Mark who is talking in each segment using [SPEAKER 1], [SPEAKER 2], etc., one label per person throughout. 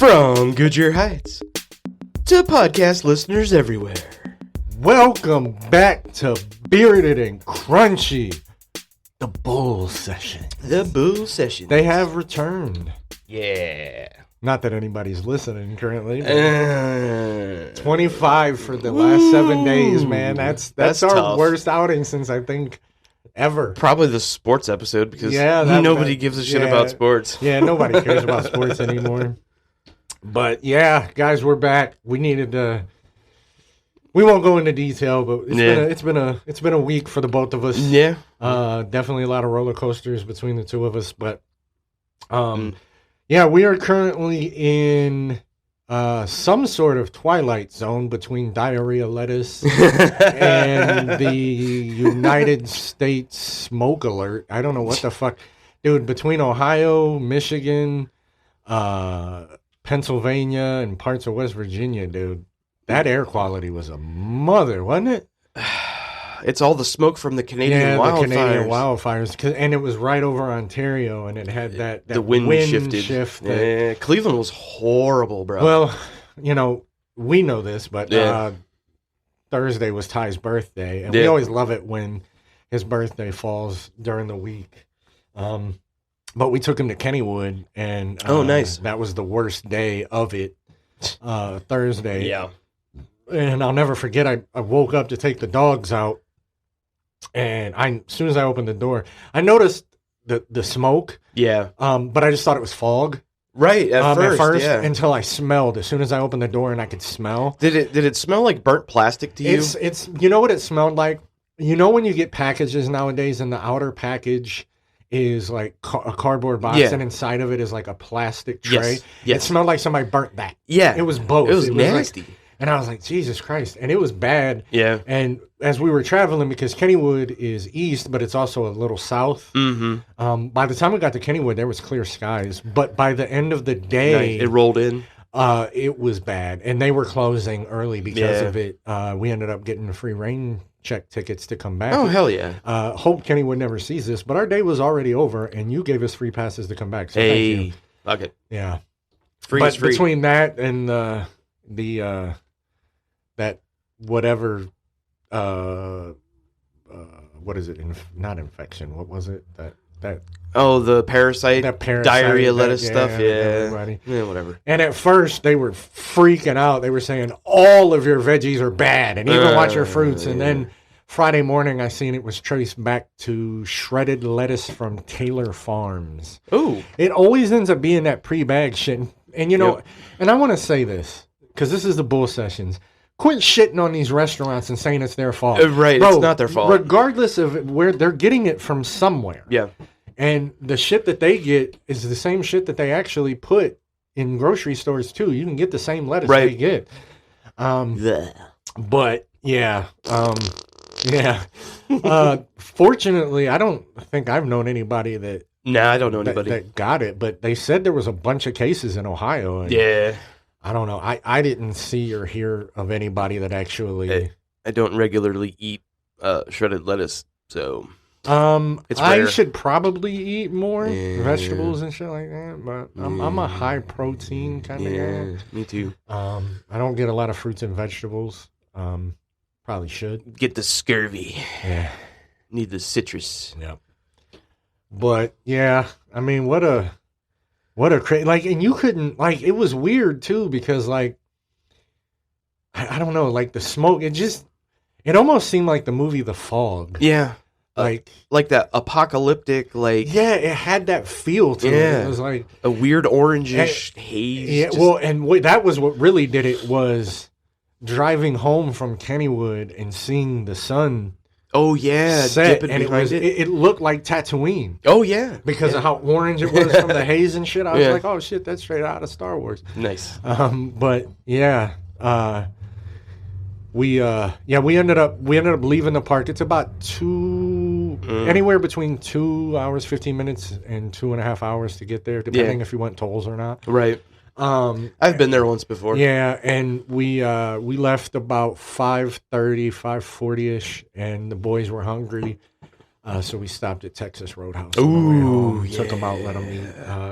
[SPEAKER 1] From Goodyear Heights to podcast listeners everywhere.
[SPEAKER 2] Welcome back to Bearded and Crunchy, the Bull Session.
[SPEAKER 1] The Bull Session.
[SPEAKER 2] They have returned.
[SPEAKER 1] Yeah.
[SPEAKER 2] Not that anybody's listening currently. But 25 for the last 7 days, man. That's our
[SPEAKER 1] tough.
[SPEAKER 2] worst outing since I think ever.
[SPEAKER 1] Probably the sports episode because nobody gives a shit about sports.
[SPEAKER 2] Yeah, nobody cares about sports anymore. But yeah, guys, we're back. We needed to. We won't go into detail, but it's been a week for the both of us.
[SPEAKER 1] Yeah.
[SPEAKER 2] Definitely a lot of roller coasters between the two of us, but yeah, we are currently in some sort of twilight zone between diarrhea lettuce and the United States smoke alert. I don't know what the fuck, dude. Between Ohio, Michigan, Pennsylvania, and parts of West Virginia, dude. That air quality was a mother, wasn't it?
[SPEAKER 1] It's all the smoke from the Canadian wildfires.
[SPEAKER 2] The Canadian wildfires. And it was right over Ontario, and it had that
[SPEAKER 1] the wind shifted.
[SPEAKER 2] Shift.
[SPEAKER 1] Yeah, Cleveland was horrible, bro.
[SPEAKER 2] Well, we know this, but Thursday was Ty's birthday, and we always love it when his birthday falls during the week. But we took him to Kennywood, and
[SPEAKER 1] nice.
[SPEAKER 2] That was the worst day of it, Thursday.
[SPEAKER 1] Yeah.
[SPEAKER 2] And I'll never forget, I woke up to take the dogs out, and as soon as I opened the door, I noticed the smoke.
[SPEAKER 1] Yeah.
[SPEAKER 2] But I just thought it was fog.
[SPEAKER 1] Right, at first, yeah.
[SPEAKER 2] Until I smelled. As soon as I opened the door and I could smell.
[SPEAKER 1] Did it smell like burnt plastic to you?
[SPEAKER 2] It's you know what it smelled like? You know when you get packages nowadays and the outer package is like a cardboard box and inside of it is like a plastic tray? Yes. It smelled like somebody burnt that.
[SPEAKER 1] Yeah.
[SPEAKER 2] It was both.
[SPEAKER 1] It was nasty.
[SPEAKER 2] And I was like, Jesus Christ. And it was bad.
[SPEAKER 1] Yeah.
[SPEAKER 2] And as we were traveling, because Kennywood is east, but it's also a little south.
[SPEAKER 1] Mm-hmm.
[SPEAKER 2] By the time we got to Kennywood, there was clear skies. But by the end of the day,
[SPEAKER 1] it rolled in.
[SPEAKER 2] It was bad. And they were closing early because of it. We ended up getting the free rain check tickets to come back.
[SPEAKER 1] Oh, hell yeah.
[SPEAKER 2] Hope Kennywood never sees this, but our day was already over, and you gave us free passes to come back. So thank you.
[SPEAKER 1] Okay.
[SPEAKER 2] Yeah.
[SPEAKER 1] Free is free.
[SPEAKER 2] Between that and that whatever, what is it? Not infection. What was it? The
[SPEAKER 1] parasite, diarrhea lettuce stuff. Yeah.
[SPEAKER 2] Everybody.
[SPEAKER 1] Yeah, whatever.
[SPEAKER 2] And at first they were freaking out. They were saying all of your veggies are bad, and even watch your fruits. And then Friday morning, I seen it was traced back to shredded lettuce from Taylor Farms.
[SPEAKER 1] Ooh.
[SPEAKER 2] It always ends up being that pre-bag shit. And and I want to say this because this is the Bull Sessions. Quit shitting on these restaurants and saying it's their fault.
[SPEAKER 1] Right,
[SPEAKER 2] Bro,
[SPEAKER 1] it's not their fault.
[SPEAKER 2] Regardless of where they're getting it from somewhere.
[SPEAKER 1] Yeah.
[SPEAKER 2] And the shit that they get is the same shit that they actually put in grocery stores too. You can get the same lettuce they get. But yeah. Fortunately, I don't think I've known anybody that.
[SPEAKER 1] Nah, I don't know anybody
[SPEAKER 2] that got it. But they said there was a bunch of cases in Ohio. And
[SPEAKER 1] yeah.
[SPEAKER 2] I don't know. I didn't see or hear of anybody that actually.
[SPEAKER 1] I don't regularly eat shredded lettuce, so.
[SPEAKER 2] It's rare. I should probably eat more vegetables and shit like that, but I'm a high protein kind of guy.
[SPEAKER 1] Me too.
[SPEAKER 2] I don't get a lot of fruits and vegetables. Probably should
[SPEAKER 1] get the scurvy.
[SPEAKER 2] Yeah,
[SPEAKER 1] need the citrus.
[SPEAKER 2] Yep. But yeah, I mean, what a crazy and you couldn't it was weird too because I don't know the smoke it almost seemed like the movie The Fog.
[SPEAKER 1] Yeah. Like that apocalyptic,
[SPEAKER 2] yeah, it had that feel to it. It was like
[SPEAKER 1] a weird orangish haze.
[SPEAKER 2] Yeah, that was what really did it was driving home from Kennywood and seeing the sun.
[SPEAKER 1] Oh yeah,
[SPEAKER 2] set, and it looked like Tatooine.
[SPEAKER 1] Oh yeah,
[SPEAKER 2] because of how orange it was from the haze and shit. I was like, oh shit, that's straight out of Star Wars.
[SPEAKER 1] Nice.
[SPEAKER 2] But yeah. We ended up leaving the park. It's about anywhere between 2 hours, 15 minutes and 2.5 hours to get there, depending if you went tolls or not.
[SPEAKER 1] Right. I've been there once before.
[SPEAKER 2] Yeah, and we left about 5:30, 5:40ish, and the boys were hungry. So we stopped at Texas Roadhouse.
[SPEAKER 1] Ooh,
[SPEAKER 2] took them out, let them eat.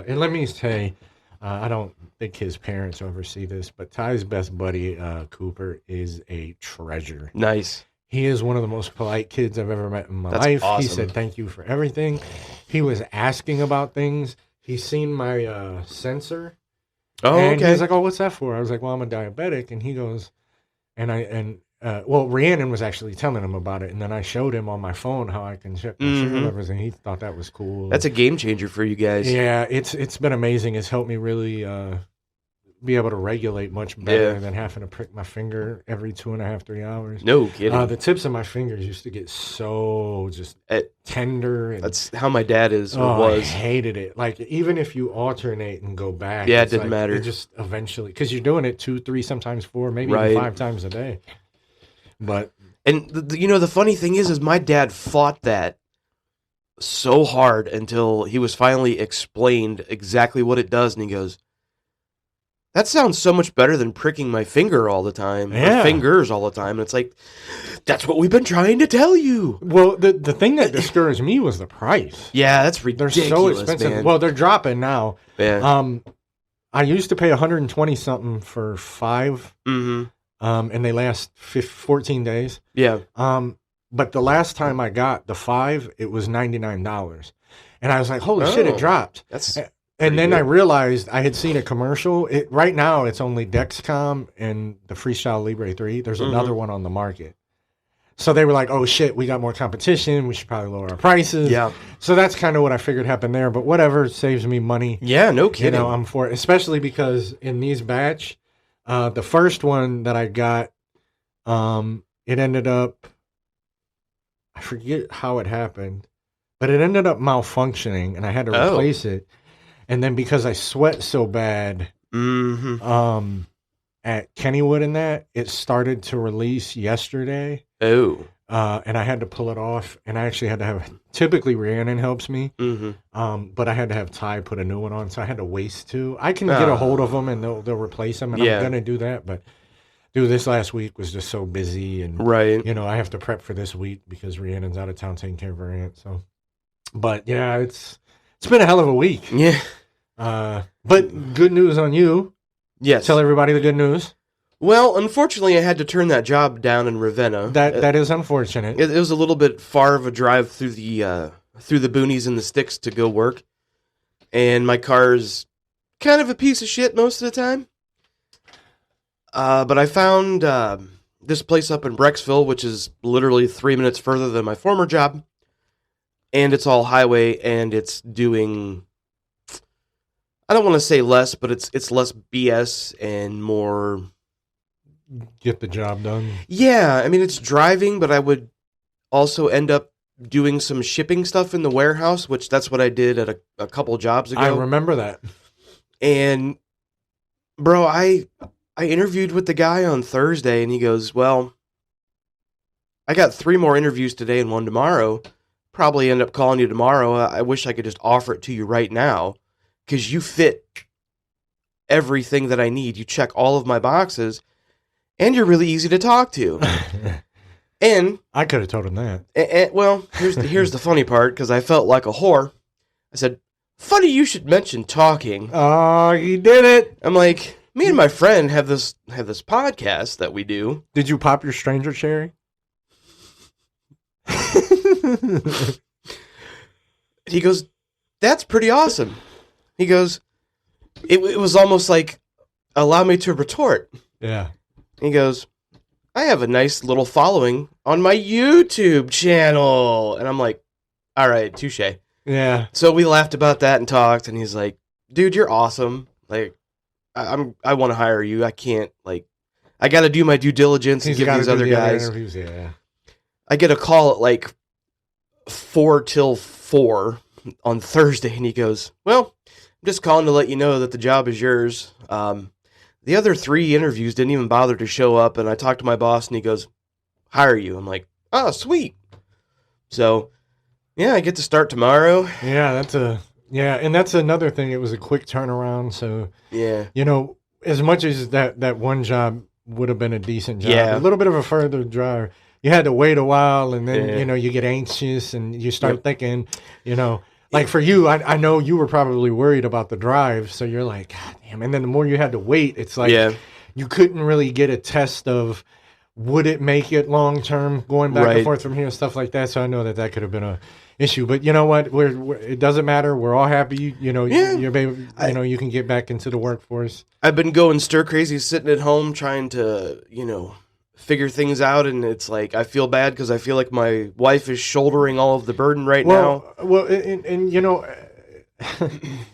[SPEAKER 2] And let me say, I don't think his parents oversee this, but Ty's best buddy, Cooper, is a treasure.
[SPEAKER 3] Nice.
[SPEAKER 2] He is one of the most polite kids I've ever met in my
[SPEAKER 3] That's
[SPEAKER 2] life.
[SPEAKER 3] awesome.
[SPEAKER 2] He said thank you for everything. He was asking about things. He's seen my sensor.
[SPEAKER 3] Oh,
[SPEAKER 2] and
[SPEAKER 3] okay.
[SPEAKER 2] he's like, oh, what's that for? I was like, well, I'm a diabetic. And he goes, well, Rhiannon was actually telling him about it. And then I showed him on my phone how I can check my sugar levels. And he thought that was cool.
[SPEAKER 3] That's a game changer for you guys.
[SPEAKER 2] Yeah, it's been amazing. It's helped me really be able to regulate much better than having to prick my finger every 2.5, 3 hours.
[SPEAKER 3] No kidding.
[SPEAKER 2] The tips of my fingers used to get so just tender. And,
[SPEAKER 3] That's how my dad is or
[SPEAKER 2] I
[SPEAKER 3] was.
[SPEAKER 2] hated it. Like, even if you alternate and go back.
[SPEAKER 3] Yeah, it
[SPEAKER 2] it's
[SPEAKER 3] didn't
[SPEAKER 2] like,
[SPEAKER 3] matter.
[SPEAKER 2] It just eventually, because you're doing it 2, 3, sometimes 4, maybe
[SPEAKER 3] Right.
[SPEAKER 2] even 5 times a day. But
[SPEAKER 3] And the funny thing is my dad fought that so hard until he was finally explained exactly what it does, and he goes, "That sounds so much better than pricking my finger all the time,
[SPEAKER 2] Yeah.
[SPEAKER 3] or fingers all the time." And it's like, that's what we've been trying to tell you.
[SPEAKER 2] well, the thing that discouraged me was the price.
[SPEAKER 3] Yeah, that's
[SPEAKER 2] They're
[SPEAKER 3] ridiculous.
[SPEAKER 2] so expensive.
[SPEAKER 3] man.
[SPEAKER 2] Well, they're dropping now.
[SPEAKER 3] Yeah.
[SPEAKER 2] I used to pay 120 something for 5,
[SPEAKER 3] Mm-hmm.
[SPEAKER 2] and they last 14 days.
[SPEAKER 3] Yeah.
[SPEAKER 2] But the last time I got the 5, it was $99, and I was like, "Holy shit,
[SPEAKER 3] Oh.
[SPEAKER 2] it dropped!"
[SPEAKER 3] That's
[SPEAKER 2] And then
[SPEAKER 3] good.
[SPEAKER 2] I realized I had seen a commercial. Right now, it's only Dexcom and the Freestyle Libre 3. There's another one on the market. So they were like, "Oh shit, we got more competition. We should probably lower our prices."
[SPEAKER 3] Yeah.
[SPEAKER 2] So that's kind of what I figured happened there. But whatever, it saves me money.
[SPEAKER 3] Yeah, no
[SPEAKER 2] You
[SPEAKER 3] kidding.
[SPEAKER 2] know, I'm for it, especially because in these batch, the first one that I got, it ended up, I forget how it happened, but it ended up malfunctioning, and I had to
[SPEAKER 3] Oh.
[SPEAKER 2] replace it. And then because I sweat so bad,
[SPEAKER 3] Mm-hmm.
[SPEAKER 2] at Kennywood and that, it started to release yesterday,
[SPEAKER 3] Oh.
[SPEAKER 2] and I had to pull it off, and I actually had to have. Typically, Rhiannon helps me.
[SPEAKER 3] Mm-hmm.
[SPEAKER 2] But I had to have Ty put a new one on, so I had to waste 2. I can get a hold of them and they'll replace them, and
[SPEAKER 3] Yeah.
[SPEAKER 2] I'm gonna do that. But dude, this last week was just so busy, and
[SPEAKER 3] Right.
[SPEAKER 2] you know I have to prep for this week because Rhiannon's out of town taking care of her aunt. So, but yeah, it's been a hell of a week.
[SPEAKER 3] Yeah.
[SPEAKER 2] But good news on you.
[SPEAKER 3] Yes.
[SPEAKER 2] Tell everybody the good news.
[SPEAKER 3] Well, unfortunately, I had to turn that job down in Ravenna.
[SPEAKER 2] That is unfortunate.
[SPEAKER 3] It was a little bit far of a drive through the boonies and the sticks to go work, and my car's kind of a piece of shit most of the time. But I found this place up in Brecksville, which is literally 3 minutes further than my former job, and it's all highway, and it's doing, I don't want to say less, but it's less BS and more.
[SPEAKER 2] Get the job done.
[SPEAKER 3] Yeah, I mean, it's driving, but I would also end up doing some shipping stuff in the warehouse, which that's what I did at a couple jobs ago.
[SPEAKER 2] I remember that.
[SPEAKER 3] And, bro, I interviewed with the guy on Thursday, and he goes, well, I got 3 more interviews today and 1 tomorrow. Probably end up calling you tomorrow. I wish I could just offer it to you right now, because you fit everything that I need. You check all of my boxes. And you're really easy to talk to. And
[SPEAKER 2] I could have told him that.
[SPEAKER 3] well, here's the funny part, because I felt like a whore. I said, "Funny you should mention talking."
[SPEAKER 2] Oh, you did it.
[SPEAKER 3] I'm like, me and my friend have this podcast that we do.
[SPEAKER 2] Did you pop your stranger cherry?
[SPEAKER 3] He goes, "That's pretty awesome." He goes, it was almost like, allow me to retort.
[SPEAKER 2] Yeah.
[SPEAKER 3] He goes, "I have a nice little following on my YouTube channel." And I'm like, all right, touche.
[SPEAKER 2] Yeah.
[SPEAKER 3] So we laughed about that and talked, and he's like, "Dude, you're awesome. Like, I want to hire you. I can't, like, I got to do my due diligence and give
[SPEAKER 2] gotta
[SPEAKER 3] these
[SPEAKER 2] do
[SPEAKER 3] other
[SPEAKER 2] the
[SPEAKER 3] guys."
[SPEAKER 2] interviews, yeah.
[SPEAKER 3] I get a call at like 4 till 4 on Thursday, and he goes, "Well, I'm just calling to let you know that the job is yours. The other 3 interviews didn't even bother to show up, and I talked to my boss, and he goes, hire you." I'm like, "Oh, sweet." So, yeah, I get to start tomorrow.
[SPEAKER 2] Yeah, and that's another thing. It was a quick turnaround. So,
[SPEAKER 3] Yeah.
[SPEAKER 2] you know, as much as that one job would have been a decent job,
[SPEAKER 3] Yeah.
[SPEAKER 2] a little bit of a further drive, you had to wait a while, and then,
[SPEAKER 3] Yeah.
[SPEAKER 2] you know, you get anxious and you start
[SPEAKER 3] Yep.
[SPEAKER 2] thinking, you know, Like for you, I know you were probably worried about the drive, so you're like, God damn. And then the more you had to wait, it's like
[SPEAKER 3] Yeah.
[SPEAKER 2] you couldn't really get a test of would it make it long term going back and
[SPEAKER 3] Right.
[SPEAKER 2] forth from here and stuff like that. So I know that could have been a issue. But you know what? It doesn't matter. We're all happy.
[SPEAKER 3] Yeah.
[SPEAKER 2] You're baby, you can get back into the workforce.
[SPEAKER 3] I've been going stir crazy sitting at home trying to, figure things out, and it's like I feel bad because I feel like my wife is shouldering all of the burden right now.
[SPEAKER 2] Well, and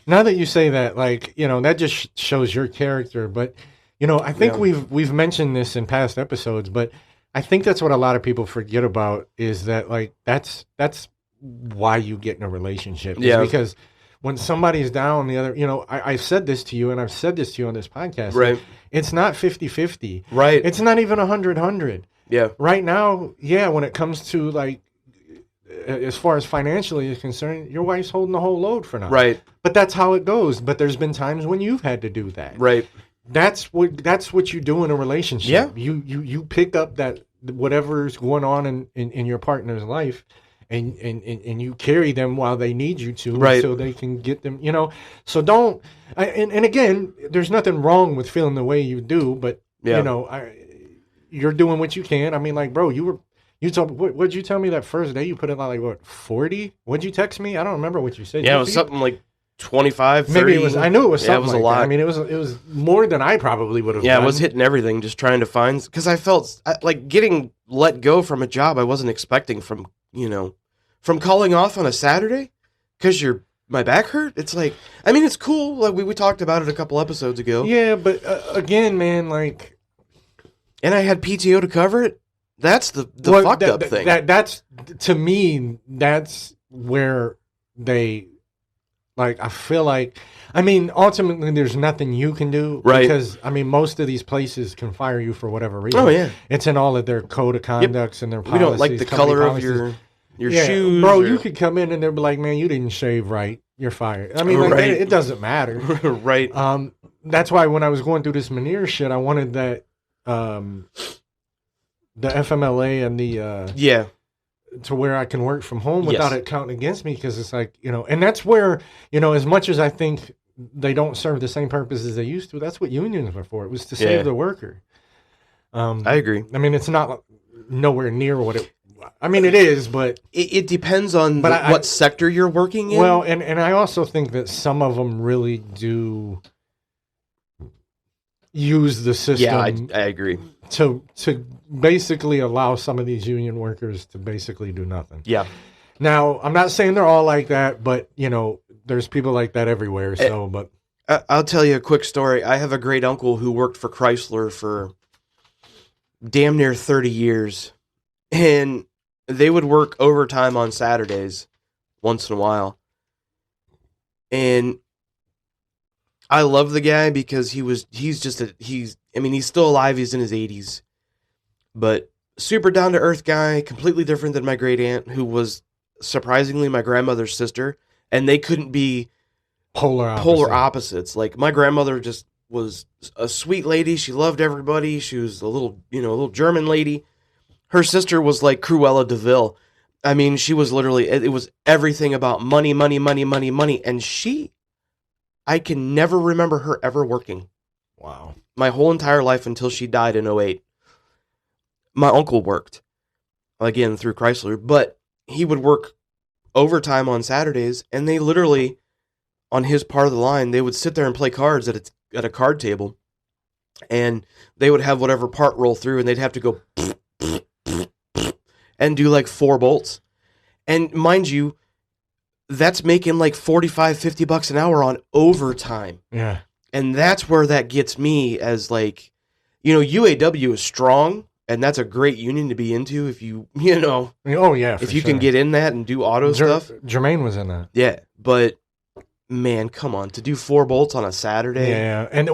[SPEAKER 2] now that you say that, like, that just shows your character. But, I think
[SPEAKER 3] Yeah.
[SPEAKER 2] we've mentioned this in past episodes, but I think that's what a lot of people forget about is that, like, that's why you get in a relationship. Is
[SPEAKER 3] Yeah.
[SPEAKER 2] because when somebody's down, the other, I've said this to you, and I've said this to you on this podcast.
[SPEAKER 3] Right.
[SPEAKER 2] It's not 50-50.
[SPEAKER 3] Right.
[SPEAKER 2] It's not even 100-100.
[SPEAKER 3] Yeah.
[SPEAKER 2] Right now, yeah, when it comes to, like, as far as financially is concerned, your wife's holding the whole load for now.
[SPEAKER 3] Right.
[SPEAKER 2] But that's how it goes. But there's been times when you've had to do that.
[SPEAKER 3] Right.
[SPEAKER 2] That's what you do in a relationship.
[SPEAKER 3] Yeah.
[SPEAKER 2] You pick up that whatever's going on in your partner's life, and you carry them while they need you to,
[SPEAKER 3] Right.
[SPEAKER 2] so they can get them. So don't. And again, there's nothing wrong with feeling the way you do, but
[SPEAKER 3] Yeah.
[SPEAKER 2] you're doing what you can. I mean, like, bro, you told what'd you tell me that first day you put it like what 40? What'd you text me? I don't remember what you said.
[SPEAKER 3] Yeah, it was something like 25, 30.
[SPEAKER 2] Maybe it was. I knew it was
[SPEAKER 3] Yeah, it
[SPEAKER 2] something
[SPEAKER 3] was a
[SPEAKER 2] like
[SPEAKER 3] lot.
[SPEAKER 2] that. I mean, it was more than I probably would have.
[SPEAKER 3] Yeah,
[SPEAKER 2] done.
[SPEAKER 3] I was hitting everything, just trying to find, because I felt like getting let go from a job I wasn't expecting from calling off on a Saturday because my back hurt. It's like, I mean, it's cool. Like we talked about it a couple episodes ago.
[SPEAKER 2] Yeah, but again, man, like,
[SPEAKER 3] And I had PTO to cover it. That's the
[SPEAKER 2] well,
[SPEAKER 3] fucked up thing.
[SPEAKER 2] That's to me. That's where they, like, I feel like. I mean, ultimately, there's nothing you can do,
[SPEAKER 3] Right.
[SPEAKER 2] Because I mean, most of these places can fire you for whatever reason.
[SPEAKER 3] Oh, yeah.
[SPEAKER 2] It's in all of their code of conducts and their
[SPEAKER 3] We
[SPEAKER 2] policies.
[SPEAKER 3] don't like the
[SPEAKER 2] company
[SPEAKER 3] color of
[SPEAKER 2] policies.
[SPEAKER 3] your
[SPEAKER 2] Yeah,
[SPEAKER 3] shoes.
[SPEAKER 2] bro.
[SPEAKER 3] or-
[SPEAKER 2] You could come in and they'll be like, "Man, you didn't shave right. You're fired." I mean, like,
[SPEAKER 3] Right.
[SPEAKER 2] it doesn't matter.
[SPEAKER 3] Right.
[SPEAKER 2] That's why when I was going through this Meneer shit, I wanted that, the FMLA and the
[SPEAKER 3] Yeah.
[SPEAKER 2] to where I can work from home
[SPEAKER 3] Yes.
[SPEAKER 2] without it counting against me, because it's like, and that's where, as much as I think they don't serve the same purpose as they used to, that's what unions were for. It was to
[SPEAKER 3] Yeah.
[SPEAKER 2] save the worker.
[SPEAKER 3] I agree.
[SPEAKER 2] I mean, it's not nowhere near what it. I mean, it is, but
[SPEAKER 3] It depends on
[SPEAKER 2] But
[SPEAKER 3] what sector you're working in.
[SPEAKER 2] well, and I also think that some of them really do use the system.
[SPEAKER 3] yeah, I agree.
[SPEAKER 2] to basically allow some of these union workers to basically do nothing.
[SPEAKER 3] Yeah.
[SPEAKER 2] Now, I'm not saying they're all like that, but there's people like that everywhere. So, but
[SPEAKER 3] I'll tell you a quick story. I have a great uncle who worked for Chrysler for damn near 30 years. And they would work overtime on Saturdays once in a while. And I love the guy because he's still alive. He's in his 80s. But super down to earth guy, completely different than my great aunt, who was surprisingly my grandmother's sister. And they couldn't be
[SPEAKER 2] polar
[SPEAKER 3] opposites. Like my grandmother just was a sweet lady. She loved everybody. She was a little German lady. Her sister was like Cruella de Vil. I mean, she was literally, it was everything about money, money, money, money, money. And I can never remember her ever working.
[SPEAKER 2] Wow.
[SPEAKER 3] My whole entire life until she died in 2008. My uncle worked, again, through Chrysler, but he would work overtime on Saturdays, and they literally, on his part of the line, they would sit there and play cards at a card table, and they would have whatever part roll through, and they'd have to go and do like 4 bolts. And mind you, that's making like $45-50 an hour on overtime.
[SPEAKER 2] Yeah.
[SPEAKER 3] And that's where that gets me as like, UAW is strong, and that's a great union to be into if you
[SPEAKER 2] Oh yeah.
[SPEAKER 3] if you can get in that and do auto stuff.
[SPEAKER 2] Jermaine was in that.
[SPEAKER 3] Yeah, but man, come on, to do 4 bolts on a Saturday.
[SPEAKER 2] Yeah, and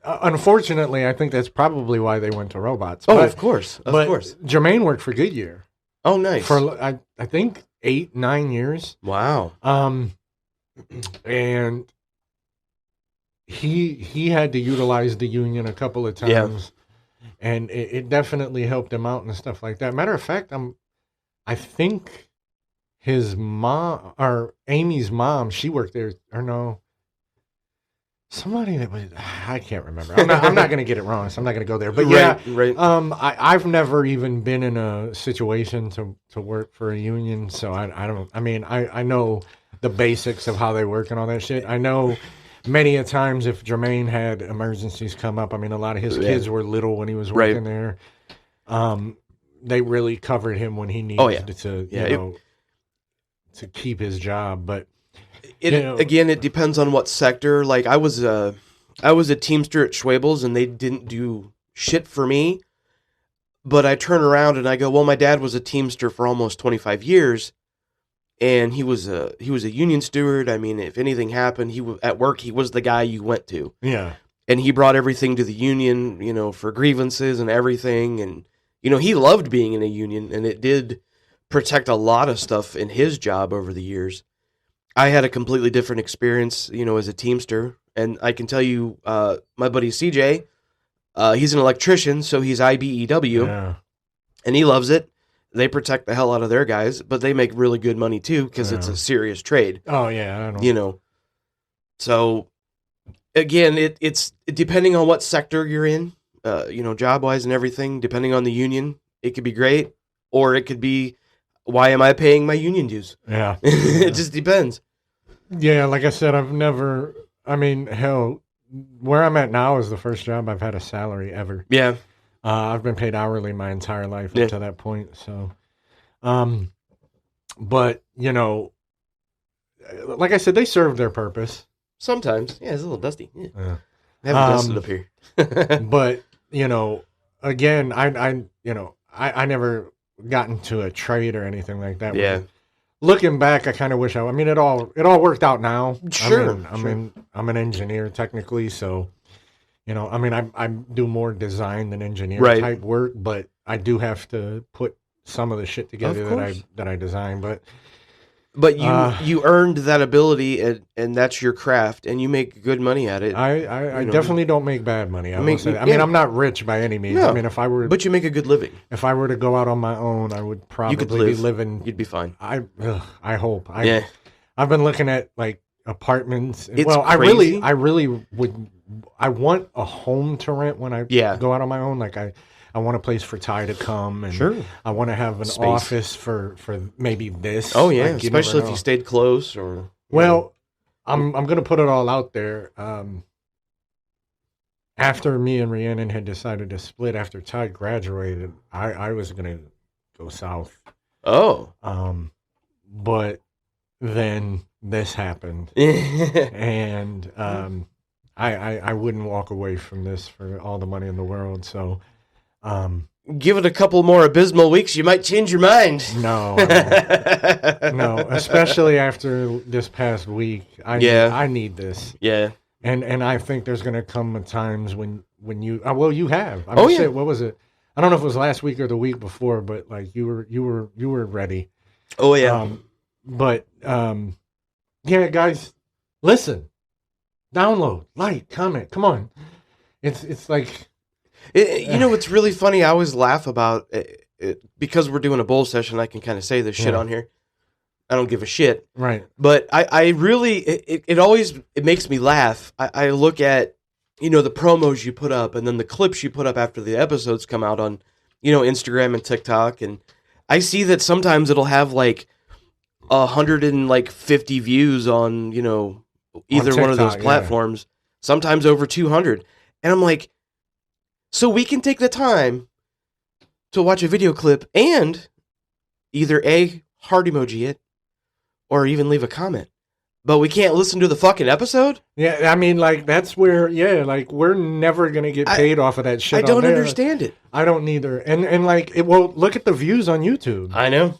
[SPEAKER 2] unfortunately, I think that's probably why they went to robots.
[SPEAKER 3] Oh,
[SPEAKER 2] But-
[SPEAKER 3] of course.
[SPEAKER 2] but Jermaine worked for Goodyear
[SPEAKER 3] Oh, nice.
[SPEAKER 2] for I think 8-9 years.
[SPEAKER 3] Wow.
[SPEAKER 2] And he had to utilize the union a couple of times,
[SPEAKER 3] Yeah.
[SPEAKER 2] and it definitely helped him out and stuff like that. Matter of fact, I think his mom, or Amy's mom, she worked there, or no, somebody that was, I can't remember. I'm not going to get it wrong, so I'm not going to go there. But yeah,
[SPEAKER 3] right.
[SPEAKER 2] I've never even been in a situation to work for a union, so I know the basics of how they work and all that shit. I know many a times if Jermaine had emergencies come up, I mean, a lot of his kids were little when he was working there. They really covered him when he needed to keep his job. But
[SPEAKER 3] again, it depends on what sector. Like I was a Teamster at Schwabel's, and they didn't do shit for me. But I turn around and I go, well, my dad was a Teamster for almost 25 years, and he was a union steward. I mean, if anything happened, at work he was the guy you went to.
[SPEAKER 2] Yeah,
[SPEAKER 3] and he brought everything to the union, for grievances and everything, and he loved being in a union, and it did protect a lot of stuff in his job over the years. I had a completely different experience, as a Teamster. And I can tell you, my buddy CJ, he's an electrician, so he's IBEW, and he loves it. They protect the hell out of their guys, but they make really good money too, because it's a serious trade.
[SPEAKER 2] Oh, yeah. I know.
[SPEAKER 3] So, again, it's depending on what sector you're in, job-wise and everything, depending on the union, it could be great, or it could be, why am I paying my union dues?
[SPEAKER 2] Yeah.
[SPEAKER 3] It just depends.
[SPEAKER 2] Yeah, like I said, hell, where I'm at now is the first job I've had a salary ever.
[SPEAKER 3] Yeah.
[SPEAKER 2] I've been paid hourly my entire life up to that point. So, but, like I said, they serve their purpose.
[SPEAKER 3] Sometimes. Yeah, it's a little dusty. Yeah. I haven't dusted up here.
[SPEAKER 2] But, again, I never got into a trade or anything like that.
[SPEAKER 3] Yeah.
[SPEAKER 2] Looking back, I kind of wish it all worked out now.
[SPEAKER 3] Sure.
[SPEAKER 2] I'm an engineer technically, so I do more design than engineer type work, but I do have to put some of the shit together that I design. But you earned
[SPEAKER 3] that ability, and that's your craft, and you make good money at it.
[SPEAKER 2] I definitely don't make bad money. I'm not rich by any means.
[SPEAKER 3] No,
[SPEAKER 2] but
[SPEAKER 3] you make a good living.
[SPEAKER 2] If I were to go out on my own, I would probably be living.
[SPEAKER 3] You'd be fine.
[SPEAKER 2] I hope. I've been looking at like apartments.
[SPEAKER 3] It's
[SPEAKER 2] crazy. I really would. I want a home to rent when I go out on my own. Like I want a place for Ty to come, and I want to have an office for maybe this.
[SPEAKER 3] Oh yeah, like, especially if you stayed close or.
[SPEAKER 2] Well, I'm gonna put it all out there. After me and Rhiannon had decided to split after Ty graduated, I was gonna go south.
[SPEAKER 3] Oh.
[SPEAKER 2] But then this happened, and I wouldn't walk away from this for all the money in the world. So.
[SPEAKER 3] Give it a couple more abysmal weeks, you might change your mind.
[SPEAKER 2] No, especially after this past week. I need this.
[SPEAKER 3] Yeah,
[SPEAKER 2] and I think there's gonna come times when you you have. What was it? I don't know if it was last week or the week before, but like you were ready.
[SPEAKER 3] Oh yeah.
[SPEAKER 2] Yeah, guys, listen, download, like, comment. Come on, it's like.
[SPEAKER 3] It's really funny. I always laugh about it because we're doing a bowl session. I can kind of say this shit on here. I don't give a shit.
[SPEAKER 2] Right.
[SPEAKER 3] But I really, it always makes me laugh. I look at, the promos you put up and then the clips you put up after the episodes come out on, Instagram and TikTok. And I see that sometimes it'll have like 150 views on, either
[SPEAKER 2] on TikTok,
[SPEAKER 3] one of those platforms, sometimes over 200. And I'm like, so we can take the time to watch a video clip and either heart emoji it or even leave a comment. But we can't listen to the fucking episode?
[SPEAKER 2] Yeah, I mean, like, that's where, we're never going to get paid off of that shit.
[SPEAKER 3] I don't understand it.
[SPEAKER 2] I don't either. And like, look at the views on YouTube.
[SPEAKER 3] I know.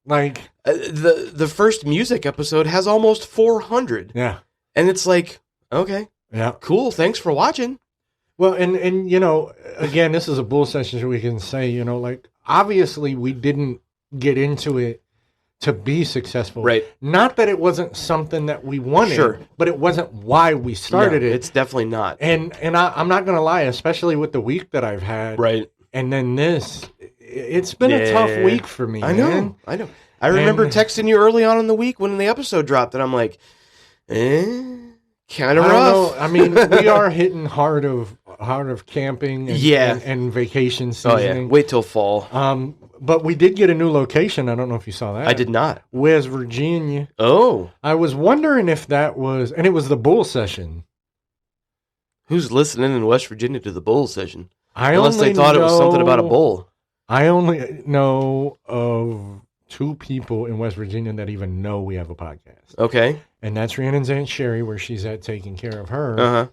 [SPEAKER 2] Like,
[SPEAKER 3] the first music episode has almost 400.
[SPEAKER 2] Yeah.
[SPEAKER 3] And it's like, okay.
[SPEAKER 2] Yeah.
[SPEAKER 3] Cool. Thanks for watching.
[SPEAKER 2] Well, and again, this is a bull session, so we can say, like, obviously we didn't get into it to be successful.
[SPEAKER 3] Right.
[SPEAKER 2] Not that it wasn't something that we wanted, but it wasn't why we started it.
[SPEAKER 3] It's definitely not.
[SPEAKER 2] And I'm not going to lie, especially with the week that I've had.
[SPEAKER 3] Right.
[SPEAKER 2] And then this, it's been a tough week for me.
[SPEAKER 3] I know. I remember
[SPEAKER 2] And-
[SPEAKER 3] texting you early on in the week when the episode dropped, and I'm like, kind of
[SPEAKER 2] I don't
[SPEAKER 3] rough.
[SPEAKER 2] know. I mean, we are hitting hard of camping and,
[SPEAKER 3] Yeah.
[SPEAKER 2] and vacation
[SPEAKER 3] Oh
[SPEAKER 2] seasoning.
[SPEAKER 3] yeah, wait till fall.
[SPEAKER 2] But we did get a new location. I don't know if you saw that.
[SPEAKER 3] I did not.
[SPEAKER 2] West Virginia.
[SPEAKER 3] Oh,
[SPEAKER 2] I was wondering if that was, and it was the bull session.
[SPEAKER 3] who's listening in West Virginia to the bull session?
[SPEAKER 2] I
[SPEAKER 3] Unless they
[SPEAKER 2] only
[SPEAKER 3] thought it was something about a
[SPEAKER 2] know-
[SPEAKER 3] bull.
[SPEAKER 2] I only know of 2 people in West Virginia that even know we have a podcast.
[SPEAKER 3] Okay.
[SPEAKER 2] And that's Rhiannon's Aunt Sherry, where she's at taking care of her,
[SPEAKER 3] Uh huh.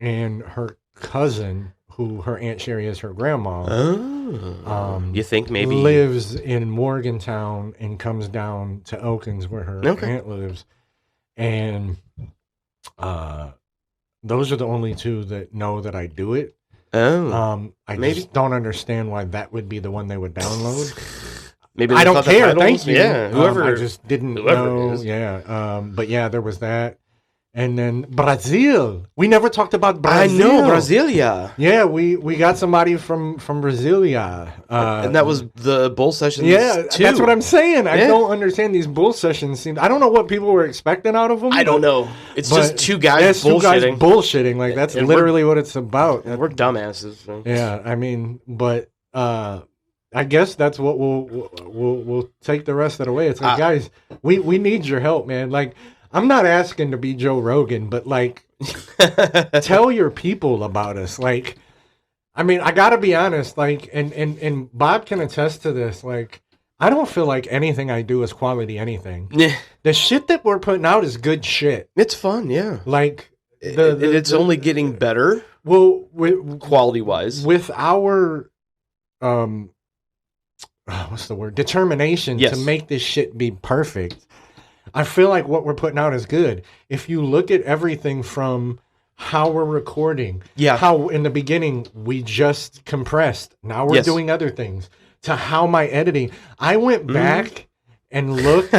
[SPEAKER 2] and her cousin, who her Aunt Sherry is her grandma,
[SPEAKER 3] Oh. You think maybe
[SPEAKER 2] lives in Morgantown and comes down to Elkins, where her
[SPEAKER 3] Okay.
[SPEAKER 2] aunt lives. And those are the only 2 that know that I do it.
[SPEAKER 3] Oh.
[SPEAKER 2] I
[SPEAKER 3] Maybe.
[SPEAKER 2] just don't understand why that would be the one they would download.
[SPEAKER 3] Maybe
[SPEAKER 2] I
[SPEAKER 3] they
[SPEAKER 2] don't
[SPEAKER 3] thought the
[SPEAKER 2] care.
[SPEAKER 3] titles-
[SPEAKER 2] Thank you.
[SPEAKER 3] Yeah. Whoever.
[SPEAKER 2] I just didn't
[SPEAKER 3] whoever it
[SPEAKER 2] know.
[SPEAKER 3] is.
[SPEAKER 2] Yeah. But yeah, there was that. And then Brazil. We never talked about
[SPEAKER 3] I
[SPEAKER 2] Brazil.
[SPEAKER 3] know Brasilia.
[SPEAKER 2] Yeah, we got somebody from Brasilia.
[SPEAKER 3] And that was the bull session.
[SPEAKER 2] yeah,
[SPEAKER 3] too.
[SPEAKER 2] that's what I'm saying. I
[SPEAKER 3] Yeah.
[SPEAKER 2] don't understand these bull sessions. I don't know what people were expecting out of them.
[SPEAKER 3] I don't know. It's
[SPEAKER 2] but
[SPEAKER 3] just 2 guys
[SPEAKER 2] it's 2 guys
[SPEAKER 3] bullshitting.
[SPEAKER 2] bullshitting. Like that's
[SPEAKER 3] And we're-
[SPEAKER 2] literally what it's about.
[SPEAKER 3] And we're dumbasses. So.
[SPEAKER 2] Yeah, I mean, but I guess that's what we'll take the rest of the way. It's like, guys, we need your help, man. Like, I'm not asking to be Joe Rogan, but like, tell your people about us. Like, I mean, I gotta be honest. Like, and Bob can attest to this. Like, I don't feel like anything I do is quality anything.
[SPEAKER 3] Yeah.
[SPEAKER 2] The shit that we're putting out is good shit.
[SPEAKER 3] It's fun, yeah.
[SPEAKER 2] Like,
[SPEAKER 3] And it's only getting better
[SPEAKER 2] well
[SPEAKER 3] quality wise.
[SPEAKER 2] with our what's the word, determination
[SPEAKER 3] Yes.
[SPEAKER 2] to make this shit be perfect. I feel like what we're putting out is good. If you look at everything from how we're recording,
[SPEAKER 3] Yeah.
[SPEAKER 2] how in the beginning we just compressed, now we're
[SPEAKER 3] Yes.
[SPEAKER 2] doing other things, to how my editing, I went back and looked.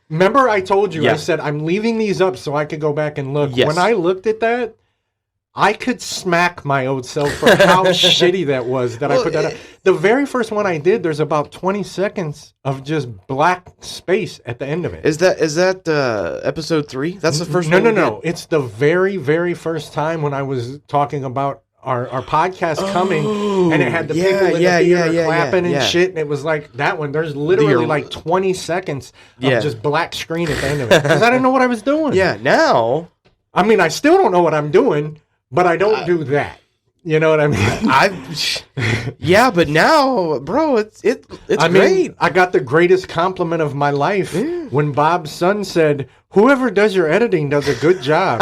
[SPEAKER 2] Remember I told you,
[SPEAKER 3] Yeah.
[SPEAKER 2] I said I'm leaving these up so I could go back and look.
[SPEAKER 3] Yes.
[SPEAKER 2] When I looked at that, I could smack my old self for how shitty that was that I
[SPEAKER 3] Well,
[SPEAKER 2] put that up. The very first one I did, there's about 20 seconds of just black space at the end of it.
[SPEAKER 3] Is that episode 3? That's the first
[SPEAKER 2] No,
[SPEAKER 3] one.
[SPEAKER 2] no,
[SPEAKER 3] we
[SPEAKER 2] no.
[SPEAKER 3] did?
[SPEAKER 2] It's the very, very first time when I was talking about our podcast coming, and it had the people in the theater clapping and
[SPEAKER 3] yeah.
[SPEAKER 2] shit, and it was like that one. There's literally
[SPEAKER 3] The-
[SPEAKER 2] like 20 seconds
[SPEAKER 3] Yeah.
[SPEAKER 2] of just black screen at the end of it because I didn't know what I was doing.
[SPEAKER 3] Yeah, now
[SPEAKER 2] I mean, I still don't know what I'm doing, but I don't do that. You know what I mean?
[SPEAKER 3] yeah, but now, bro, it's
[SPEAKER 2] I
[SPEAKER 3] great.
[SPEAKER 2] mean, I got the greatest compliment of my life when Bob's son said, "Whoever does your editing does a good job."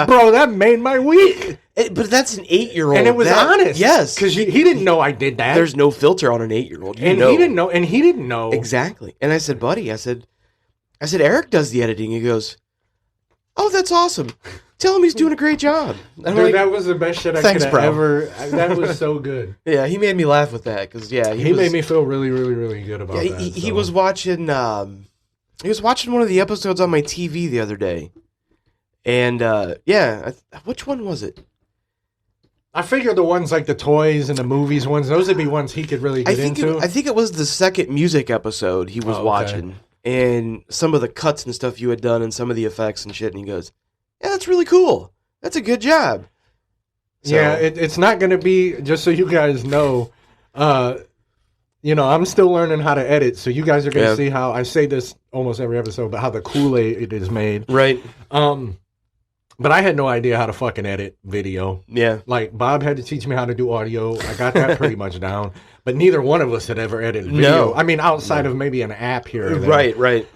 [SPEAKER 2] Bro, that made my week.
[SPEAKER 3] But that's an 8-year-old.
[SPEAKER 2] And it was honest.
[SPEAKER 3] Yes,
[SPEAKER 2] Because he didn't know I did that.
[SPEAKER 3] there's no filter on an 8-year-old.
[SPEAKER 2] and he didn't know. And he didn't know.
[SPEAKER 3] Exactly. And I said, buddy, I said, Eric does the editing. He goes, oh, that's awesome. Tell him he's doing a great job. And I'm
[SPEAKER 2] Dude,
[SPEAKER 3] like,
[SPEAKER 2] that was the best shit I
[SPEAKER 3] Thanks,
[SPEAKER 2] could
[SPEAKER 3] bro.
[SPEAKER 2] have ever. That was so good.
[SPEAKER 3] yeah, he made me laugh with that because
[SPEAKER 2] He made me feel really, really, really good about
[SPEAKER 3] Yeah,
[SPEAKER 2] that.
[SPEAKER 3] he
[SPEAKER 2] so.
[SPEAKER 3] was watching. He was watching one of the episodes on my TV the other day, and which one was it?
[SPEAKER 2] I figure the ones like the toys and the movies ones, those would be ones he could really get into.
[SPEAKER 3] I think it was the second music episode he was
[SPEAKER 2] Oh, okay.
[SPEAKER 3] watching, and some of the cuts and stuff you had done, and some of the effects and shit. And he goes, "Yeah, that's really cool. That's a good job." So-
[SPEAKER 2] Yeah, it's not going to be, just so you guys know, I'm still learning how to edit, so you guys are going to
[SPEAKER 3] Yeah.
[SPEAKER 2] see how, I say this almost every episode, but how the Kool-Aid is made.
[SPEAKER 3] right.
[SPEAKER 2] But I had no idea how to fucking edit video.
[SPEAKER 3] Yeah,
[SPEAKER 2] Like, Bob had to teach me how to do audio. I got that pretty much down. But neither one of us had ever edited video.
[SPEAKER 3] No.
[SPEAKER 2] I mean, outside of maybe an app here or there.
[SPEAKER 3] right.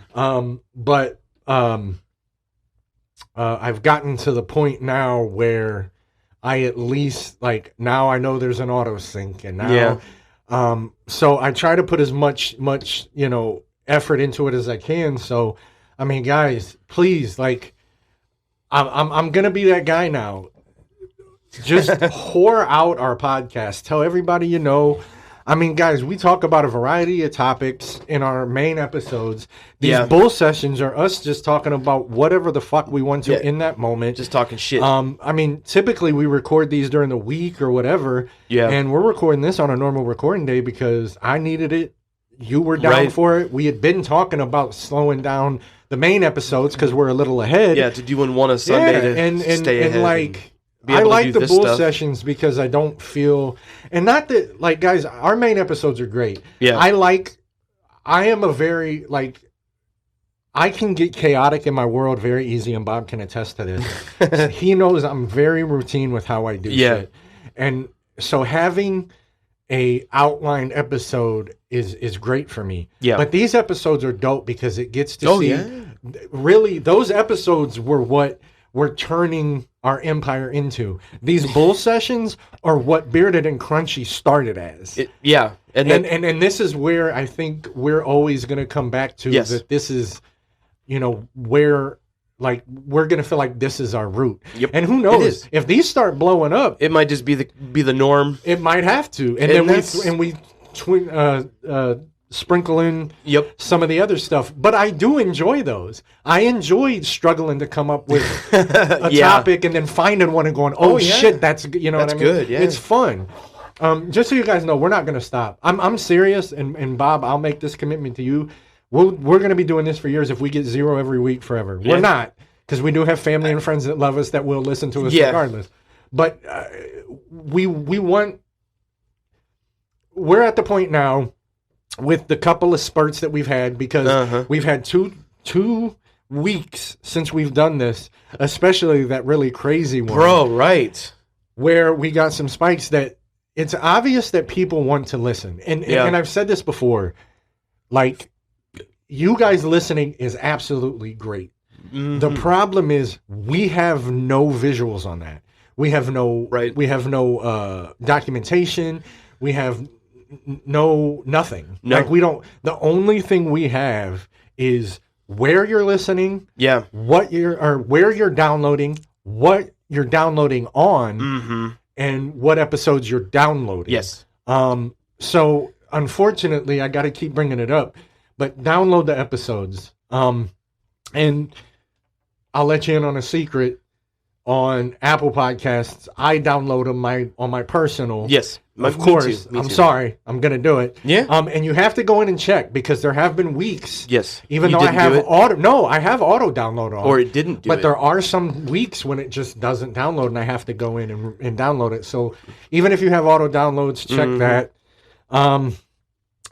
[SPEAKER 2] I've gotten to the point now where I at least, like, now I know there's an auto sync, and now so I try to put as much effort into it as I can. So I mean, guys, please, like, I'm gonna be that guy now. Just whore out our podcast. Tell everybody you know. I mean, guys, we talk about a variety of topics in our main episodes. These bull sessions are us just talking about whatever the fuck we want to in that moment.
[SPEAKER 3] Just talking shit.
[SPEAKER 2] I mean, typically we record these during the week or whatever.
[SPEAKER 3] Yeah.
[SPEAKER 2] And we're recording this on a normal recording day because I needed it. you were down
[SPEAKER 3] Right.
[SPEAKER 2] for it. We had been talking about slowing down the main episodes because we're a little ahead.
[SPEAKER 3] Yeah, to doing one a Sunday to
[SPEAKER 2] and
[SPEAKER 3] stay ahead.
[SPEAKER 2] like
[SPEAKER 3] be
[SPEAKER 2] I
[SPEAKER 3] able to
[SPEAKER 2] like
[SPEAKER 3] do
[SPEAKER 2] the
[SPEAKER 3] this
[SPEAKER 2] bull
[SPEAKER 3] stuff.
[SPEAKER 2] sessions because I don't feel, and not that, like, guys, our main episodes are great.
[SPEAKER 3] Yeah.
[SPEAKER 2] I am a very, like, I can get chaotic in my world very easy, and Bob can attest to this. He knows I'm very routine with how I do shit. And so having a outlined episode is great for me.
[SPEAKER 3] Yeah.
[SPEAKER 2] But these episodes are dope because it gets to see,
[SPEAKER 3] yeah.
[SPEAKER 2] really, those episodes were what we're turning our empire into. These bull sessions are what Bearded and Crunchy started as.
[SPEAKER 3] Yeah. And then,
[SPEAKER 2] And this is where I think we're always going to come back to,
[SPEAKER 3] Yes.
[SPEAKER 2] that this is, where, like, we're going to feel like this is our root.
[SPEAKER 3] Yep.
[SPEAKER 2] And who
[SPEAKER 3] It
[SPEAKER 2] knows,
[SPEAKER 3] is.
[SPEAKER 2] if these start blowing up,
[SPEAKER 3] it might just be the norm.
[SPEAKER 2] it might have to. And,
[SPEAKER 3] And
[SPEAKER 2] then
[SPEAKER 3] that's-
[SPEAKER 2] we sprinkle in
[SPEAKER 3] Yep.
[SPEAKER 2] some of the other stuff. But I do enjoy those. I enjoy struggling to come up with a
[SPEAKER 3] Yeah.
[SPEAKER 2] topic and then finding one and going, oh,
[SPEAKER 3] yeah.
[SPEAKER 2] shit, that's what I
[SPEAKER 3] That's
[SPEAKER 2] mean?
[SPEAKER 3] good, yeah.
[SPEAKER 2] It's fun. Just so you guys know, we're not going to stop. I'm serious, and Bob, I'll make this commitment to you. We're going to be doing this for years if we get 0 every week forever.
[SPEAKER 3] Yeah.
[SPEAKER 2] We're not, because we do have family and friends that love us that will listen to us
[SPEAKER 3] Yeah.
[SPEAKER 2] regardless. But we're at the point now with the couple of spurts that we've had, because
[SPEAKER 3] Uh-huh.
[SPEAKER 2] we've had two weeks since we've done this, especially that really crazy one,
[SPEAKER 3] Bro, right.
[SPEAKER 2] where we got some spikes that it's obvious that people want to listen. And
[SPEAKER 3] Yeah.
[SPEAKER 2] and I've said this before, like, you guys listening is absolutely great.
[SPEAKER 3] Mhm.
[SPEAKER 2] The problem is we have no visuals on that. We have no
[SPEAKER 3] Right.
[SPEAKER 2] We have no documentation. We have no nothing.
[SPEAKER 3] No.
[SPEAKER 2] Like, we don't. The only thing we have is where you're listening,
[SPEAKER 3] Yeah.
[SPEAKER 2] where you're downloading, what you're downloading on,
[SPEAKER 3] Mm-hmm.
[SPEAKER 2] and what episodes you're downloading.
[SPEAKER 3] Yes.
[SPEAKER 2] So unfortunately, I got to keep bringing it up, but download the episodes. And I'll let you in on a secret. On Apple Podcasts, I download them on my personal.
[SPEAKER 3] Yes.
[SPEAKER 2] Of
[SPEAKER 3] Me
[SPEAKER 2] course.
[SPEAKER 3] too. Me
[SPEAKER 2] I'm
[SPEAKER 3] too.
[SPEAKER 2] sorry. I'm gonna do it.
[SPEAKER 3] Yeah.
[SPEAKER 2] And you have to go in and check, because there have been weeks.
[SPEAKER 3] Yes.
[SPEAKER 2] Even
[SPEAKER 3] You
[SPEAKER 2] though I
[SPEAKER 3] didn't do
[SPEAKER 2] have
[SPEAKER 3] it?
[SPEAKER 2] auto. No, I have auto download on.
[SPEAKER 3] Or it didn't do
[SPEAKER 2] But
[SPEAKER 3] it.
[SPEAKER 2] there are some weeks when it just doesn't download, and I have to go in and download it. So even if you have auto downloads, check
[SPEAKER 3] Mhm.
[SPEAKER 2] that.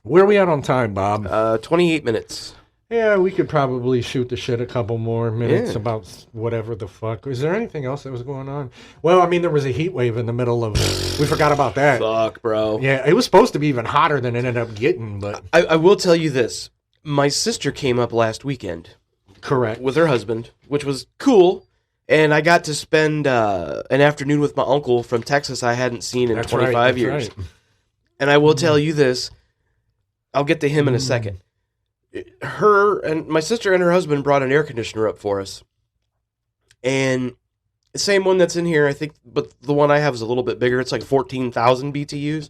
[SPEAKER 2] Where are we at on time, Bob?
[SPEAKER 3] 28 minutes.
[SPEAKER 2] Yeah, we could probably shoot the shit a couple more minutes
[SPEAKER 3] Yeah.
[SPEAKER 2] about whatever the fuck. Is there anything else that was going on? Well, I mean, there was a heat wave in the middle of. We forgot about that.
[SPEAKER 3] Fuck, bro.
[SPEAKER 2] Yeah, it was supposed to be even hotter than it ended up getting, but
[SPEAKER 3] I will tell you this. My sister came up last weekend
[SPEAKER 2] correct.
[SPEAKER 3] with her husband, which was cool. And I got to spend an afternoon with my uncle from Texas I hadn't seen in
[SPEAKER 2] That's
[SPEAKER 3] 25
[SPEAKER 2] right, that's
[SPEAKER 3] years.
[SPEAKER 2] right.
[SPEAKER 3] And I will tell you this. I'll get to him in a second. Her and my sister and her husband brought an air conditioner up for us. And the same one that's in here, I think, but the one I have is a little bit bigger. It's like 14,000 BTUs.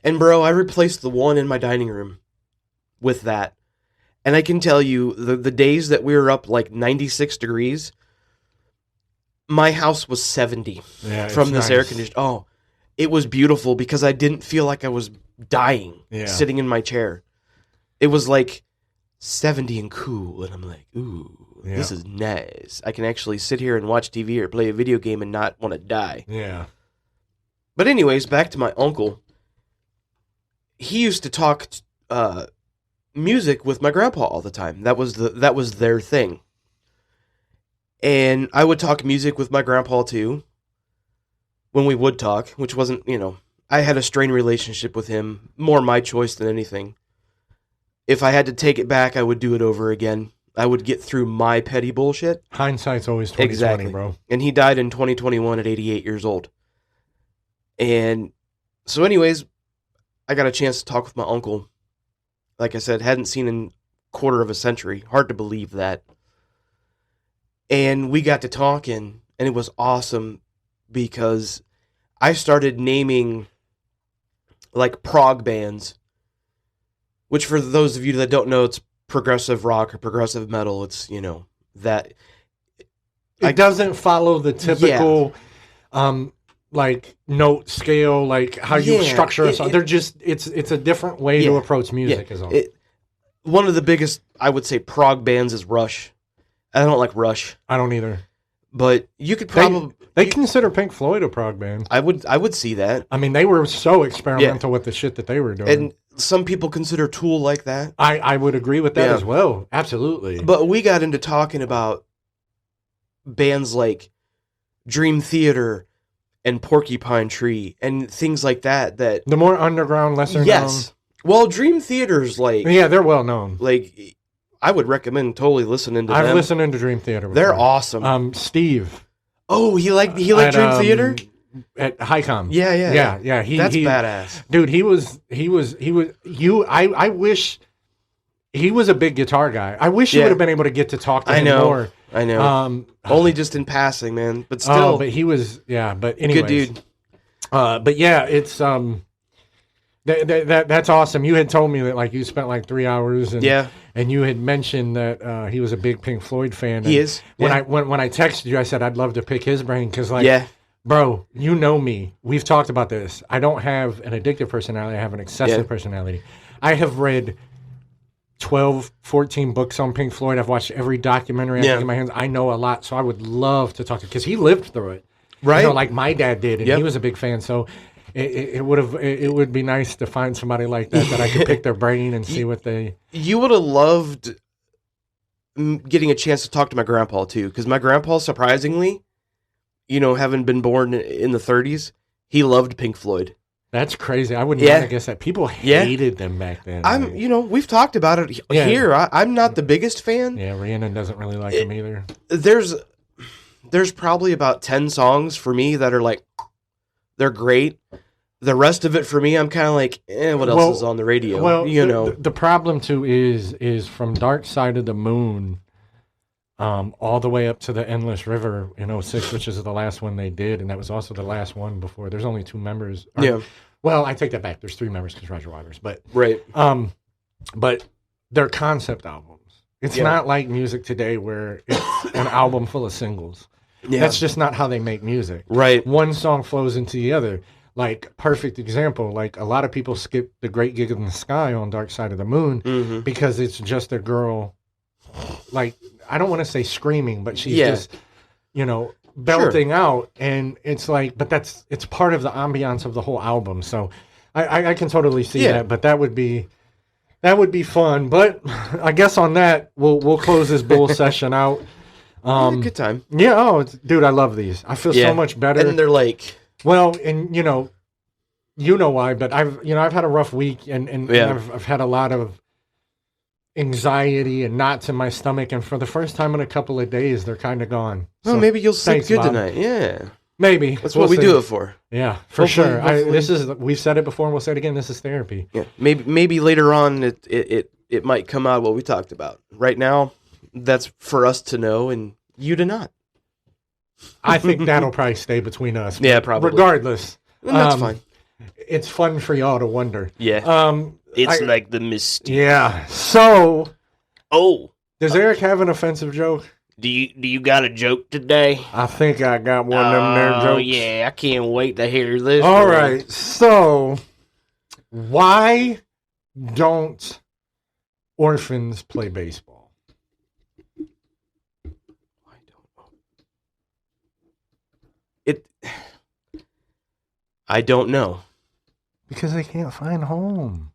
[SPEAKER 3] And bro, I replaced the one in my dining room with that. And I can tell you, the days that we were up like 96 degrees, my house was 70
[SPEAKER 2] Yeah,
[SPEAKER 3] from
[SPEAKER 2] it's
[SPEAKER 3] this air
[SPEAKER 2] nice.
[SPEAKER 3] conditioner. Oh, it was beautiful because I didn't feel like I was dying
[SPEAKER 2] Yeah.
[SPEAKER 3] sitting in my chair. It was like 70 and cool, and I'm like, ooh, this
[SPEAKER 2] Yeah.
[SPEAKER 3] is nice. I can actually sit here and watch TV or play a video game and not want to die.
[SPEAKER 2] Yeah.
[SPEAKER 3] But anyways, back to my uncle. He used to talk music with my grandpa all the time. That was their thing. And I would talk music with my grandpa too. When we would talk, which wasn't, I had a strained relationship with him, more my choice than anything. If I had to take it back, I would do it over again. I would get through my petty bullshit.
[SPEAKER 2] Hindsight's always 20/20,
[SPEAKER 3] Exactly.
[SPEAKER 2] bro.
[SPEAKER 3] And he died in 2021 at 88 years old. And so anyways, I got a chance to talk with my uncle. Like I said, hadn't seen in a quarter of a century. Hard to believe that. And we got to talking, and it was awesome because I started naming like prog bands, which for those of you that don't know, it's progressive rock or progressive metal. It's, that.
[SPEAKER 2] It doesn't follow the typical like note scale, like how you
[SPEAKER 3] Yeah,
[SPEAKER 2] structure a song. They're just it's a different way to
[SPEAKER 3] Yeah,
[SPEAKER 2] approach music. Is all.
[SPEAKER 3] One of the biggest, I would say, prog bands is Rush. I don't like Rush,
[SPEAKER 2] I don't either.
[SPEAKER 3] but you could probably.
[SPEAKER 2] They consider Pink Floyd a prog band.
[SPEAKER 3] I would see that,
[SPEAKER 2] I mean, they were so experimental with the shit that they were doing.
[SPEAKER 3] and some people consider Tool like that.
[SPEAKER 2] I would agree with that
[SPEAKER 3] Yeah.
[SPEAKER 2] as well. Absolutely.
[SPEAKER 3] But we got into talking about bands like Dream Theater and Porcupine Tree and things like that. That
[SPEAKER 2] the more underground, lesser
[SPEAKER 3] yes, well, Dream Theater's like
[SPEAKER 2] known. Yeah, they're well known.
[SPEAKER 3] like I would recommend totally listening to
[SPEAKER 2] I've
[SPEAKER 3] them.
[SPEAKER 2] listened into Dream Theater.
[SPEAKER 3] They're
[SPEAKER 2] before.
[SPEAKER 3] Awesome.
[SPEAKER 2] Steve.
[SPEAKER 3] Oh, he liked Dream
[SPEAKER 2] at,
[SPEAKER 3] Theater.
[SPEAKER 2] At Highcom.
[SPEAKER 3] Yeah.
[SPEAKER 2] Yeah.
[SPEAKER 3] That's badass.
[SPEAKER 2] Dude, he was. I wish he was a big guitar guy. I wish you
[SPEAKER 3] Yeah.
[SPEAKER 2] would have been able to get to talk to
[SPEAKER 3] I
[SPEAKER 2] him
[SPEAKER 3] know.
[SPEAKER 2] more.
[SPEAKER 3] I know. Only just in passing, man. But still,
[SPEAKER 2] but he was. Yeah, but anyways,
[SPEAKER 3] good dude.
[SPEAKER 2] But yeah, it's that's awesome. You had told me that like you spent like 3 hours. And,
[SPEAKER 3] Yeah.
[SPEAKER 2] And you had mentioned that he was a big Pink Floyd fan.
[SPEAKER 3] He
[SPEAKER 2] and
[SPEAKER 3] is.
[SPEAKER 2] When
[SPEAKER 3] Yeah.
[SPEAKER 2] I texted you, I said I'd love to pick his brain because like.
[SPEAKER 3] Yeah.
[SPEAKER 2] Bro, you know me. We've talked about this. I don't have an addictive personality. I have an excessive
[SPEAKER 3] Yeah.
[SPEAKER 2] personality. I have read 12, 14 books on Pink Floyd. I've watched every documentary I
[SPEAKER 3] Yeah.
[SPEAKER 2] can get my hands. I know a lot, so I would love to talk to because he lived through it.
[SPEAKER 3] Right.
[SPEAKER 2] You know, like my dad did, and
[SPEAKER 3] Yep.
[SPEAKER 2] he was a big fan. So it would be nice to find somebody like that I could pick their brain and see what they.
[SPEAKER 3] You would have loved getting a chance to talk to my grandpa too, because my grandpa, surprisingly, having been born in the 30s, he loved Pink Floyd.
[SPEAKER 2] That's crazy. I wouldn't
[SPEAKER 3] Yeah.
[SPEAKER 2] have guessed that. People
[SPEAKER 3] Yeah.
[SPEAKER 2] hated them back then.
[SPEAKER 3] We've talked about it
[SPEAKER 2] Yeah.
[SPEAKER 3] here. I'm not the biggest fan.
[SPEAKER 2] Yeah, Rhiannon doesn't really like them either.
[SPEAKER 3] There's probably about 10 songs for me that are like, they're great. The rest of it for me, I'm kind of like, what else is on the radio?
[SPEAKER 2] Well, the problem too is from Dark Side of the Moon, all the way up to the Endless River in 06, which is the last one they did, and that was also the last one before. There's only 2 members.
[SPEAKER 3] Yeah.
[SPEAKER 2] Well, I take that back. There's 3 members because Roger Waters, but
[SPEAKER 3] Right.
[SPEAKER 2] but they're concept albums. It's
[SPEAKER 3] Yeah.
[SPEAKER 2] not like music today where it's an album full of singles.
[SPEAKER 3] Yeah.
[SPEAKER 2] That's just not how they make music.
[SPEAKER 3] Right.
[SPEAKER 2] One song flows into the other. Like, perfect example, like a lot of people skip The Great Gig in the Sky on Dark Side of the Moon
[SPEAKER 3] Mhm.
[SPEAKER 2] because it's just a girl, like, I don't want to say screaming, but she's
[SPEAKER 3] Yeah.
[SPEAKER 2] just, belting out. And it's like, but it's part of the ambiance of the whole album. So I can totally see
[SPEAKER 3] Yeah.
[SPEAKER 2] that, but that would be fun. But I guess on that, we'll close this bull session out.
[SPEAKER 3] Good time.
[SPEAKER 2] Yeah, dude, I love these. I feel so much better.
[SPEAKER 3] And they're like,
[SPEAKER 2] Well, and you know why, but I've had a rough week and
[SPEAKER 3] Yeah.
[SPEAKER 2] I've had a lot of anxiety and knots in my stomach, and for the first time in a couple of days, they're kind of gone.
[SPEAKER 3] well,
[SPEAKER 2] So,
[SPEAKER 3] maybe you'll sleep
[SPEAKER 2] thanks,
[SPEAKER 3] good
[SPEAKER 2] Bob.
[SPEAKER 3] tonight. Yeah.
[SPEAKER 2] Maybe
[SPEAKER 3] That's
[SPEAKER 2] We'll
[SPEAKER 3] what we
[SPEAKER 2] see.
[SPEAKER 3] do it for.
[SPEAKER 2] Yeah, for
[SPEAKER 3] Hopefully-
[SPEAKER 2] sure.
[SPEAKER 3] hopefully-
[SPEAKER 2] We've said it before, and we'll say it again. This is therapy.
[SPEAKER 3] Yeah. Maybe later on it might come out what we talked about. Right now, that's for us to know and you to not.
[SPEAKER 2] I think that'll probably stay between us.
[SPEAKER 3] Yeah,
[SPEAKER 2] but
[SPEAKER 3] probably.
[SPEAKER 2] Regardless,
[SPEAKER 3] And that's fine.
[SPEAKER 2] it's fun for y'all to wonder.
[SPEAKER 3] Yeah. It's
[SPEAKER 2] I-
[SPEAKER 3] like the mist.
[SPEAKER 2] Yeah. So,
[SPEAKER 3] Oh,
[SPEAKER 2] does Eric have an offensive joke?
[SPEAKER 3] do you got a joke today?
[SPEAKER 2] I think I got one of them there jokes.
[SPEAKER 3] Oh yeah, I can't wait to hear this.
[SPEAKER 2] All
[SPEAKER 3] one.
[SPEAKER 2] right. So, why don't orphans play baseball?
[SPEAKER 3] I don't know. I don't know.
[SPEAKER 2] Because they can't find home.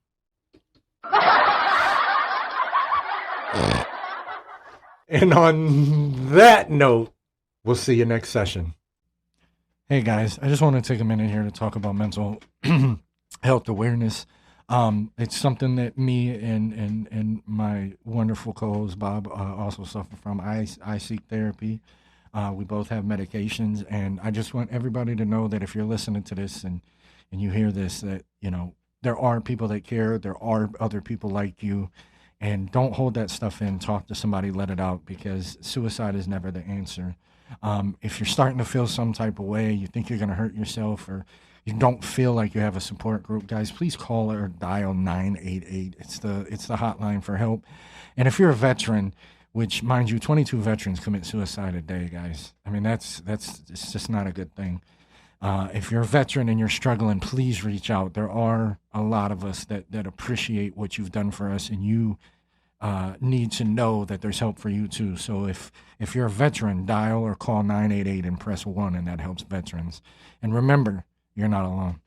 [SPEAKER 2] And on that note, we'll see you next session. Hey guys, I just want to take a minute here to talk about mental health awareness. It's something that me and my wonderful co-host Bob also suffer from. I seek therapy. We both have medications, and I just want everybody to know that if you're listening to this and you hear this, that there are people that care. There are other people like you. And don't hold that stuff in. Talk to somebody, let it out, because suicide is never the answer. If you're starting to feel some type of way, you think you're going to hurt yourself, or you don't feel like you have a support group, guys, please call or dial 988. It's the hotline for help. And if you're a veteran, which, mind you, 22 veterans commit suicide a day, guys. I mean, it's just not a good thing. If you're a veteran and you're struggling, please reach out. There are a lot of us that appreciate what you've done for us, and you need to know that there's help for you too. So if you're a veteran, dial or call 988 and press 1, and that helps veterans. And remember, you're not alone.